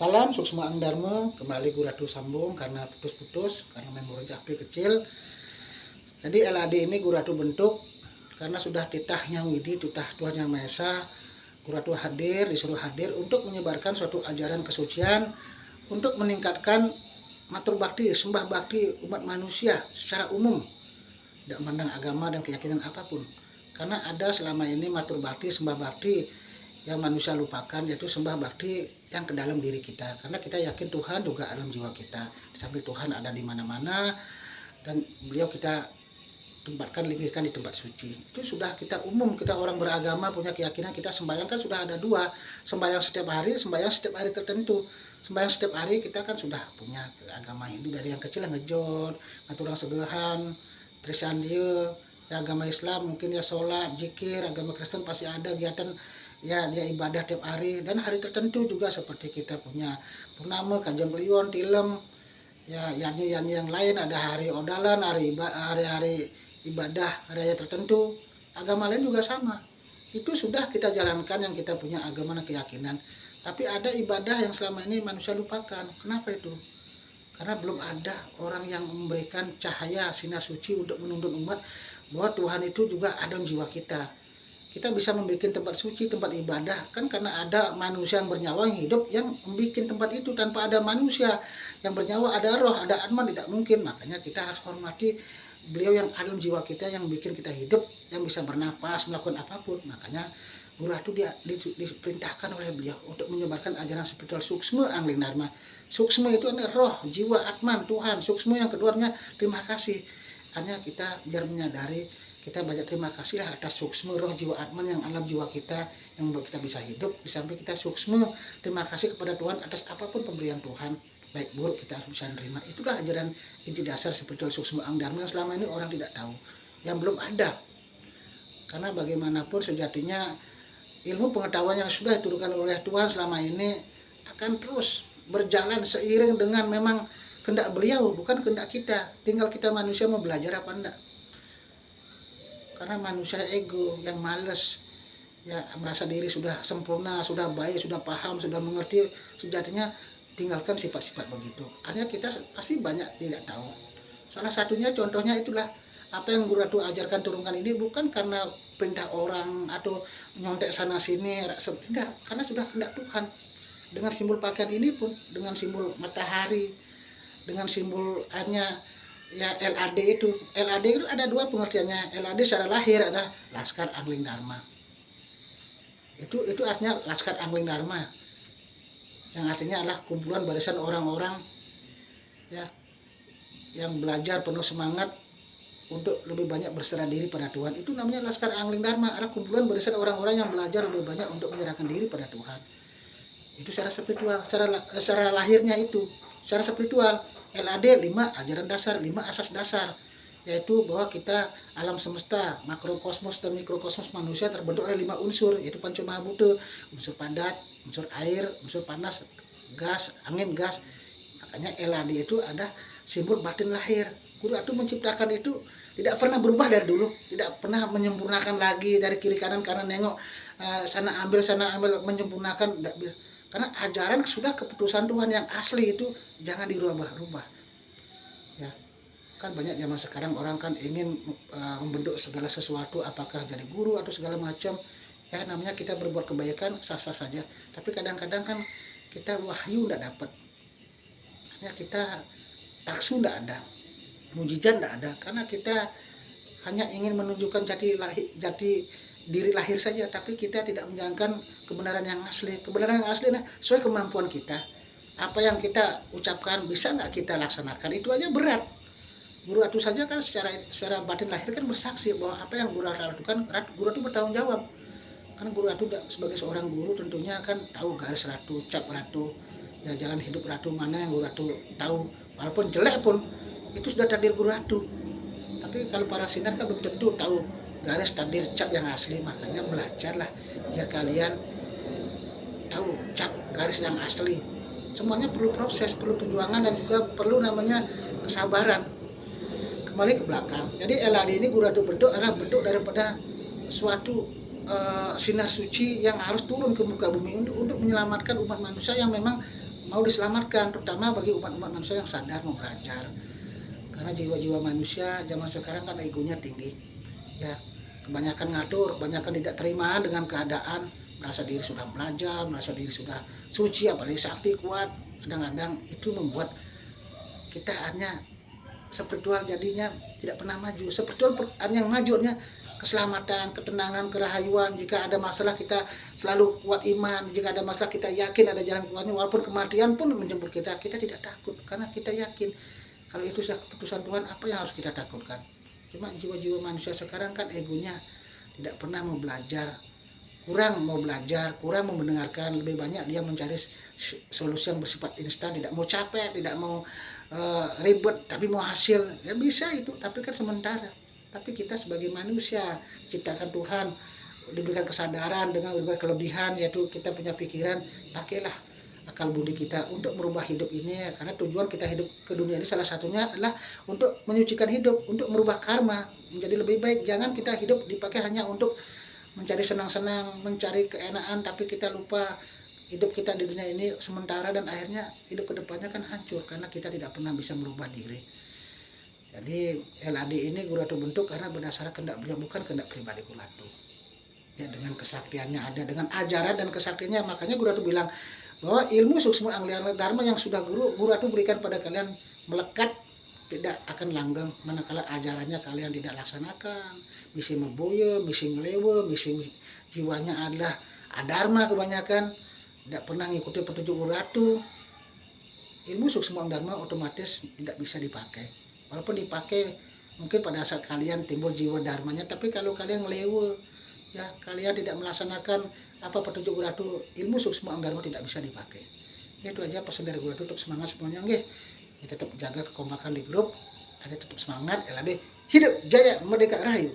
Salam Suksma Ang Dharma, kembali Guratu sambung karena putus-putus karena memori HP kecil. Jadi LAD ini Guratu bentuk karena sudah titahnya Widi, titah Tuhan Yang Maha Esa. Guratu hadir, disuruh hadir untuk menyebarkan suatu ajaran kesucian, untuk meningkatkan matur bakti, sembah bakti umat manusia secara umum, tidak memandang agama dan keyakinan apapun. Karena ada selama ini matur bakti, sembah bakti yang manusia lupakan, yaitu sembah bakti yang ke dalam diri kita. Karena kita yakin Tuhan juga dalam jiwa kita. Di samping Tuhan ada di mana-mana, dan beliau kita tempatkan, linggihkan di tempat suci. Itu sudah kita umum, kita orang beragama punya keyakinan, kita sembahyang kan sudah ada dua, sembahyang setiap hari tertentu. Sembahyang setiap hari kita kan sudah punya agama Hindu, dari yang kecil yang ngejot, ngaturang segehan, Trisyan dia, ya agama Islam mungkin ya sholat, zikir, agama Kristen pasti ada kegiatan ya dia ibadah tiap hari, dan hari tertentu juga seperti kita punya purnama, Kanjeng Kliwon, Tilem, ya yang lain ada hari odalan, hari-hari ibadah, raya tertentu. Agama lain juga sama. Itu sudah kita jalankan yang kita punya agama dan keyakinan. Tapi ada ibadah yang selama ini manusia lupakan. Kenapa itu? Karena belum ada orang yang memberikan cahaya sinar suci untuk menuntun umat bahwa Tuhan itu juga ada dalam jiwa kita. Kita bisa membuat tempat suci, tempat ibadah kan karena ada manusia yang bernyawa yang hidup yang membuat tempat itu. Tanpa ada manusia yang bernyawa, ada roh, ada atman, tidak mungkin. Makanya kita harus hormati beliau yang ada dalam jiwa kita, yang bikin kita hidup, yang bisa bernapas, melakukan apapun. Makanya Guratu dia diperintahkan oleh beliau untuk menyebarkan ajaran spiritual Suksma Angling Dharma. Suksma itu adalah roh, jiwa, atman, Tuhan. Suksma yang keduanya terima kasih. Hanya kita biar menyadari, kita banyak terima kasih atas Suksma, roh, jiwa, atman yang alam jiwa kita, yang membuat kita bisa hidup. Di samping kita Suksma, terima kasih kepada Tuhan atas apapun pemberian Tuhan. Baik buruk kita harus bisa menerima. Itulah ajaran inti dasar spiritual Suksma Ang Dharma yang selama ini orang tidak tahu, yang belum ada. Karena bagaimanapun sejatinya ilmu pengetahuan yang sudah diturunkan oleh Tuhan selama ini akan terus berjalan seiring dengan memang kehendak beliau, bukan kehendak kita. Tinggal kita manusia mau belajar apa enggak. Karena manusia ego yang males, ya merasa diri sudah sempurna, sudah baik, sudah paham, sudah mengerti. Sejatinya tinggalkan sifat-sifat begitu. Artinya kita pasti banyak tidak tahu. Salah satunya contohnya itulah apa yang Guratu ajarkan, turunkan ini bukan karena perintah orang atau nyontek sana sini, tidak, karena sudah kehendak Tuhan. Dengan simbol pakaian ini pun, dengan simbol matahari, dengan simbol airnya ya LAD itu. LAD itu ada dua pengertiannya. LAD secara lahir adalah Laskar Angling Dharma. Itu artinya Laskar Angling Dharma, yang artinya adalah kumpulan barisan orang-orang ya yang belajar penuh semangat untuk lebih banyak berserah diri pada Tuhan. Itu namanya Laskar Angling Dharma, adalah kumpulan barisan orang-orang yang belajar lebih banyak untuk menyerahkan diri pada Tuhan. Itu secara spiritual, secara lahirnya itu, secara spiritual. LAD 5 ajaran dasar, 5 asas dasar, yaitu bahwa kita alam semesta, makrokosmos dan mikrokosmos manusia terbentuk oleh 5 unsur, yaitu Panca Mahabhuta, unsur padat, unsur air, unsur panas, gas, angin, gas. Makanya LAD itu ada simbol batin lahir. Guratu menciptakan itu tidak pernah berubah dari dulu, tidak pernah menyempurnakan lagi dari kiri kanan karena nengok sana ambil menyempurnakan. Karena ajaran sudah keputusan Tuhan yang asli itu jangan dirubah-rubah. Ya, kan banyak zaman sekarang orang kan ingin membentuk segala sesuatu, apakah jadi guru atau segala macam. Ya namanya kita berbuat kebaikan sah-sah saja. Tapi kadang-kadang kan kita wahyu tidak dapat. Ya kita taksu tidak ada, mujizat tidak ada, karena kita hanya ingin menunjukkan jati diri lahir saja, tapi kita tidak menjalankan kebenaran yang asli. Kebenaran yang asli nah, sesuai kemampuan kita. Apa yang kita ucapkan bisa nggak kita laksanakan, itu aja berat. Guratu saja kan secara batin lahir kan bersaksi bahwa apa yang Guratu lakukan, Guratu bertanggung jawab. Karena Guratu sebagai seorang guru tentunya kan tahu garis ratu, cap ratu, ya jalan hidup ratu mana yang Guratu tahu. Walaupun jelek pun itu sudah takdir Guratu. Tapi kalau para sinar kan belum tentu tahu garis takdir cap yang asli. Makanya belajarlah biar kalian tahu cap garis yang asli. Semuanya perlu proses, perlu perjuangan, dan juga perlu namanya kesabaran. Kembali ke belakang. Jadi LAD ini Guratu bentuk adalah bentuk daripada suatu sinar suci yang harus turun ke muka bumi untuk menyelamatkan umat manusia yang memang mau diselamatkan, terutama bagi umat-umat manusia yang sadar mau belajar. Karena jiwa-jiwa manusia zaman sekarang kan egonya tinggi, ya kebanyakan ngatur, kebanyakan tidak terima dengan keadaan, merasa diri sudah belajar, merasa diri sudah suci, apalagi sakti kuat. Kadang-kadang itu membuat kita hanya spiritual jadinya tidak pernah maju. Spiritual yang majunya keselamatan, ketenangan, kerahayuan. Jika ada masalah kita selalu kuat iman. Jika ada masalah kita yakin ada jalan keluarnya. Walaupun kematian pun menjemput kita, kita tidak takut karena kita yakin kalau itu sudah keputusan Tuhan, apa yang harus kita takutkan. Cuma jiwa-jiwa manusia sekarang kan egonya tidak pernah mau belajar, kurang mau belajar, kurang mau mendengarkan. Lebih banyak dia mencari solusi yang bersifat instan, tidak mau capek, tidak mau ribet, tapi mau hasil. Ya bisa itu, tapi kan sementara. Tapi kita sebagai manusia ciptakan Tuhan, diberikan kesadaran dengan diberikan kelebihan, yaitu kita punya pikiran, pakailah akal budi kita untuk merubah hidup ini. Karena tujuan kita hidup ke dunia ini salah satunya adalah untuk menyucikan hidup, untuk merubah karma menjadi lebih baik. Jangan kita hidup dipakai hanya untuk mencari senang-senang, mencari keenaan, tapi kita lupa hidup kita di dunia ini sementara, dan akhirnya hidup kedepannya kan hancur karena kita tidak pernah bisa merubah diri. Jadi LAD ini Guru Ratu bentuk karena berdasarkan kehendak beliau, bukan kehendak pribadi Guru Ratu. Ya, dengan kesaktiannya ada, dengan ajaran dan kesaktiannya. Makanya Guru Ratu bilang bahwa ilmu suksma anglia dharma yang sudah Guru Ratu berikan pada kalian melekat, tidak akan langgeng manakala ajarannya kalian tidak laksanakan. Misi memboya, misi ngelewe, misi jiwanya adalah adharma kebanyakan, tidak pernah mengikuti petunjuk Guru Ratu. Ilmu suksma dharma otomatis tidak bisa dipakai. Walaupun dipakai mungkin pada saat kalian timbul jiwa dharmanya, tapi kalau kalian ngelewe, ya kalian tidak melaksanakan apa petunjuk Guru Ratu, ilmu suksma dharma tidak bisa dipakai. Ya, itu aja pesan dari Guru Ratu. Tetap semangat semuanya, nggih. Ya, tetap jaga kekompakan di grup, ada tetap semangat, LAD hidup jaya merdeka rahayu.